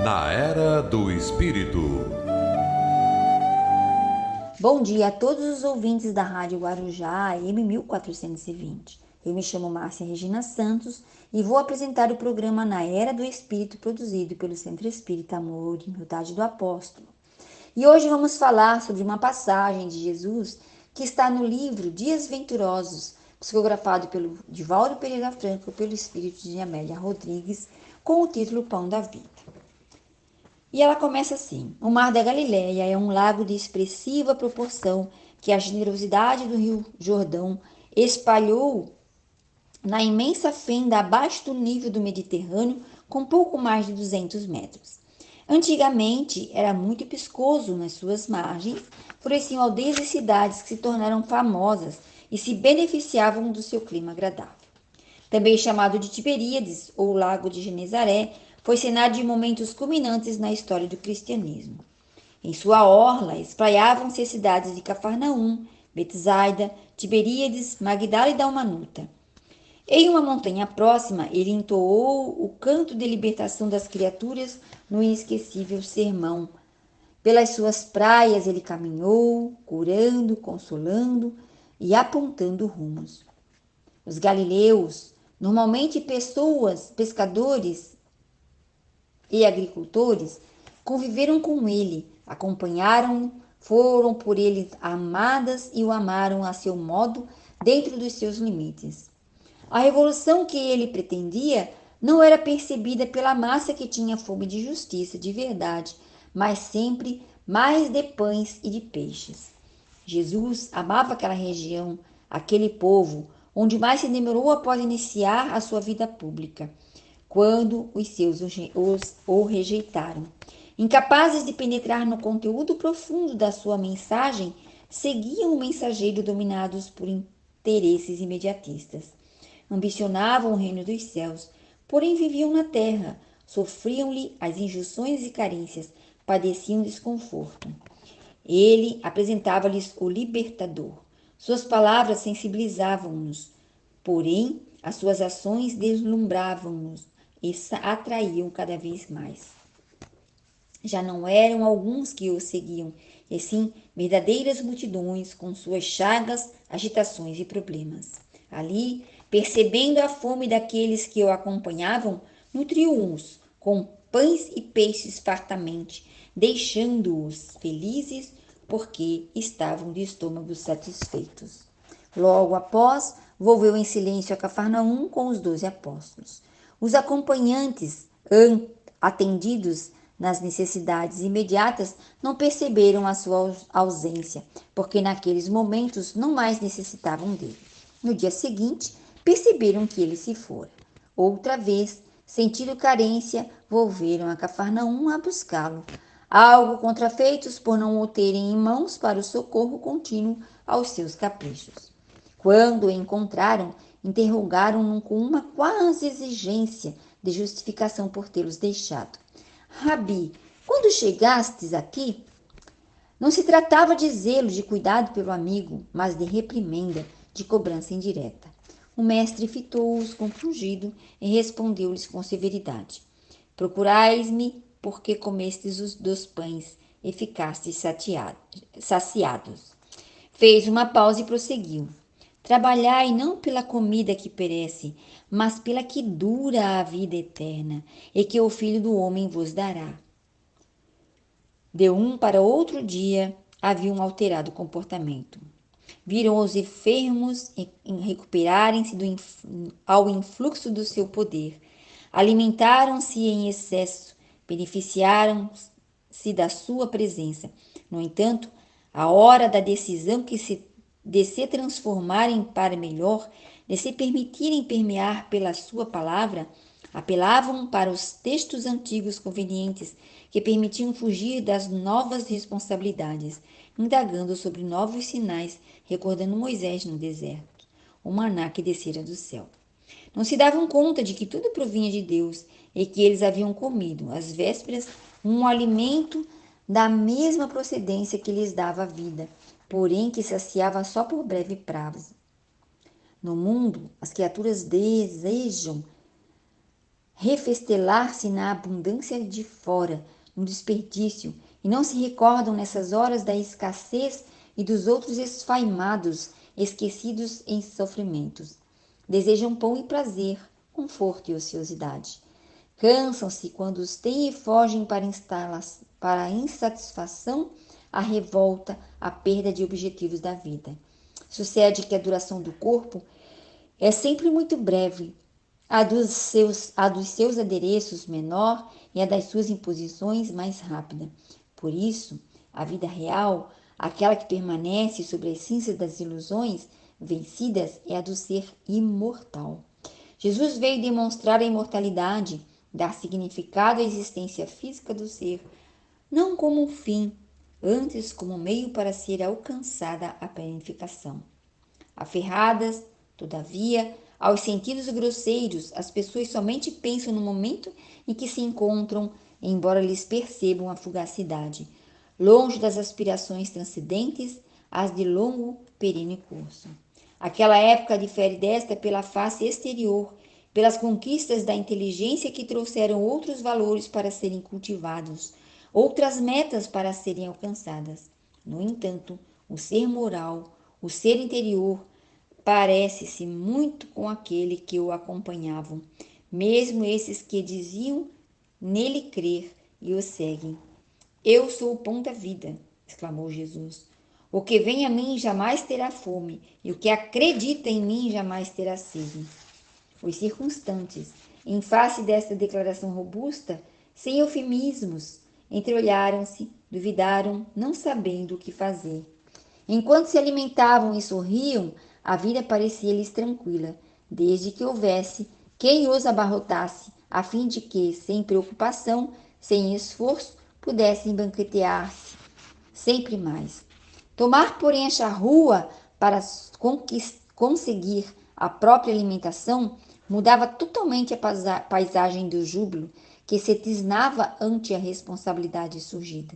Na Era do Espírito. Bom dia a todos os ouvintes da Rádio Guarujá AM 1420. Eu me chamo Márcia Regina Santos e vou apresentar o programa Na Era do Espírito, produzido pelo Centro Espírita Amor e Humildade do Apóstolo. E hoje vamos falar sobre uma passagem de Jesus que está no livro Dias Venturosos, psicografado pelo Divaldo Pereira Franco e pelo espírito de Amélia Rodrigues, com o título Pão da Vida. E ela começa assim: o Mar da Galileia é um lago de expressiva proporção que a generosidade do Rio Jordão espalhou na imensa fenda abaixo do nível do Mediterrâneo, com pouco mais de 200 metros. Antigamente era muito piscoso nas suas margens, floresciam aldeias e cidades que se tornaram famosas e se beneficiavam do seu clima agradável. Também chamado de Tiberíades, ou Lago de Genezaré, foi cenário de momentos culminantes na história do cristianismo. Em sua orla espraiavam-se as cidades de Cafarnaum, Betsaida, Tiberíades, Magdala e Dalmanuta. Em uma montanha próxima, ele entoou o canto de libertação das criaturas no inesquecível sermão. Pelas suas praias ele caminhou, curando, consolando e apontando rumos. Os galileus, normalmente pescadores e agricultores, conviveram com ele, acompanharam-no, foram por ele amadas e o amaram a seu modo, dentro dos seus limites. A revolução que ele pretendia não era percebida pela massa que tinha fome de justiça, de verdade, mas sempre mais de pães e de peixes. Jesus amava aquela região, aquele povo, onde mais se demorou após iniciar a sua vida pública, quando os seus o rejeitaram. Incapazes de penetrar no conteúdo profundo da sua mensagem, seguiam o mensageiro dominados por interesses imediatistas. Ambicionavam o reino dos céus, porém viviam na terra, sofriam-lhe as injunções e carências, padeciam desconforto. Ele apresentava-lhes o libertador. Suas palavras sensibilizavam-nos, porém as suas ações deslumbravam-nos e atraíam cada vez mais. Já não eram alguns que o seguiam, e sim verdadeiras multidões com suas chagas, agitações e problemas. Ali, percebendo a fome daqueles que o acompanhavam, nutriu-os com pães e peixes fartamente, deixando-os felizes porque estavam de estômagos satisfeitos. Logo após, volveu em silêncio a Cafarnaum com os 12 apóstolos. Os acompanhantes, atendidos nas necessidades imediatas, não perceberam a sua ausência, porque naqueles momentos não mais necessitavam dele. No dia seguinte, perceberam que ele se fora. Outra vez, sentindo carência, volveram a Cafarnaum a buscá-lo, algo contrafeitos por não o terem em mãos para o socorro contínuo aos seus caprichos. Quando o encontraram, interrogaram-no com uma quase exigência de justificação por tê-los deixado. Rabi, quando chegastes aqui? Não se tratava de zelo, de cuidado pelo amigo, mas de reprimenda, de cobrança indireta. O mestre fitou-os compungido e respondeu-lhes com severidade: procurais-me porque comestes os dos pães e ficastes saciados. Fez uma pausa e prosseguiu: trabalhai não pela comida que perece, mas pela que dura a vida eterna, e que o Filho do Homem vos dará. De um para outro dia haviam alterado o comportamento. Viram os enfermos recuperarem-se ao influxo do seu poder. Alimentaram-se em excesso, beneficiaram-se da sua presença. No entanto, a hora da decisão de se transformarem para melhor, de se permitirem permear pela sua palavra, apelavam para os textos antigos convenientes que permitiam fugir das novas responsabilidades, indagando sobre novos sinais, recordando Moisés no deserto, o maná que descera do céu. Não se davam conta de que tudo provinha de Deus e que eles haviam comido, às vésperas, um alimento da mesma procedência que lhes dava a vida, porém que saciava só por breve prazo. No mundo, as criaturas desejam refestelar-se na abundância de fora, no desperdício, e não se recordam nessas horas da escassez e dos outros esfaimados, esquecidos em sofrimentos. Desejam pão e prazer, conforto e ociosidade. Cansam-se quando os têm e fogem para a insatisfação, a revolta, a perda de objetivos da vida. Sucede que a duração do corpo é sempre muito breve, a dos seus adereços menor e a das suas imposições mais rápida. Por isso, a vida real, aquela que permanece sobre as cinzas das ilusões vencidas, é a do ser imortal. Jesus veio demonstrar a imortalidade, dar significado à existência física do ser, não como um fim, antes como meio para ser alcançada a planificação. Aferradas, todavia, aos sentidos grosseiros, as pessoas somente pensam no momento em que se encontram, embora lhes percebam a fugacidade, longe das aspirações transcendentes, as de longo, perene curso. Aquela época difere desta pela face exterior, pelas conquistas da inteligência que trouxeram outros valores para serem cultivados, outras metas para serem alcançadas. No entanto, o ser moral, o ser interior, parece-se muito com aquele que o acompanhavam, mesmo esses que diziam nele crer e o seguem. Eu sou o pão da vida, exclamou Jesus. O que vem a mim jamais terá fome, e o que acredita em mim jamais terá sede. Os circunstantes, em face desta declaração robusta, sem eufemismos, entreolharam-se, duvidaram, não sabendo o que fazer. Enquanto se alimentavam e sorriam, a vida parecia-lhes tranquila, desde que houvesse quem os abarrotasse, a fim de que, sem preocupação, sem esforço, pudessem banquetear-se sempre mais. Tomar, porém, a charrua para conseguir a própria alimentação mudava totalmente a paisagem do júbilo que se tisnava ante a responsabilidade surgida.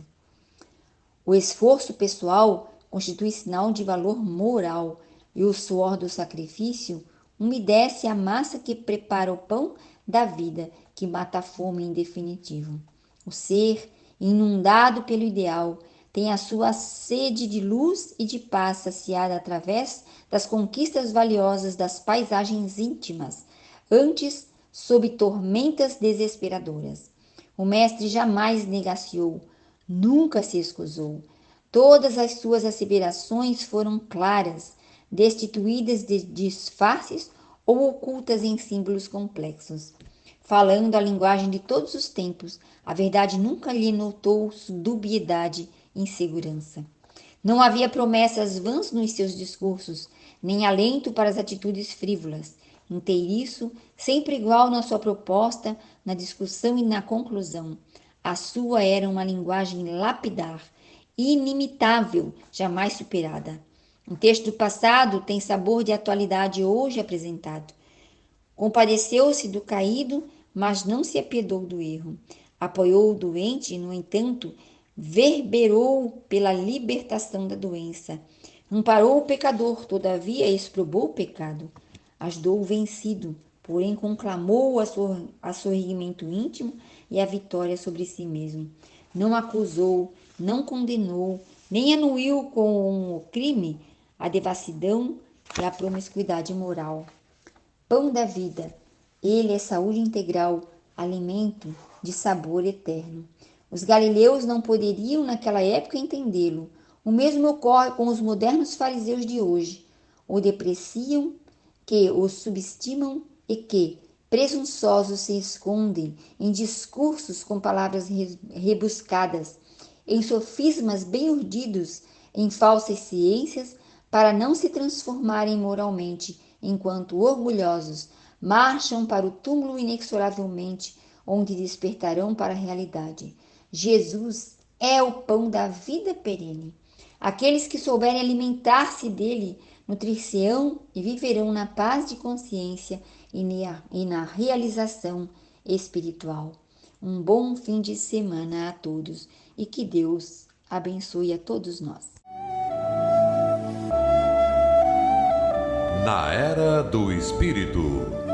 O esforço pessoal constitui sinal de valor moral e o suor do sacrifício umedece a massa que prepara o pão da vida que mata a fome em definitivo. O ser, inundado pelo ideal, tem a sua sede de luz e de paz saciada através das conquistas valiosas das paisagens íntimas, antes sob tormentas desesperadoras. O mestre jamais negaciou, nunca se escusou. Todas as suas asseverações foram claras, destituídas de disfarces ou ocultas em símbolos complexos. Falando a linguagem de todos os tempos, a verdade nunca lhe notou dubiedade, insegurança. Não havia promessas vãs nos seus discursos, nem alento para as atitudes frívolas. Inteiriço, sempre igual na sua proposta, na discussão e na conclusão. A sua era uma linguagem lapidar, inimitável, jamais superada. Um texto do passado tem sabor de atualidade hoje apresentado. Compadeceu-se do caído, mas não se apiedou do erro. Apoiou o doente e, no entanto, verberou pela libertação da doença. Amparou o pecador, todavia exprobou o pecado. Ajudou o vencido, porém conclamou a sorrimento íntimo e a vitória sobre si mesmo. Não acusou, não condenou, nem anuiu com o crime a devassidão e a promiscuidade moral. Pão da vida, ele é saúde integral, alimento de sabor eterno. Os galileus não poderiam naquela época entendê-lo. O mesmo ocorre com os modernos fariseus de hoje. O depreciam, que o subestimam e que, presunçosos, se escondem em discursos com palavras rebuscadas, em sofismas bem urdidos, em falsas ciências, para não se transformarem moralmente, enquanto orgulhosos marcham para o túmulo inexoravelmente, onde despertarão para a realidade. Jesus é o pão da vida perene. Aqueles que souberem alimentar-se dele nutrir-se-ão e viverão na paz de consciência e na realização espiritual. Um bom fim de semana a todos e que Deus abençoe a todos nós. Na Era do Espírito.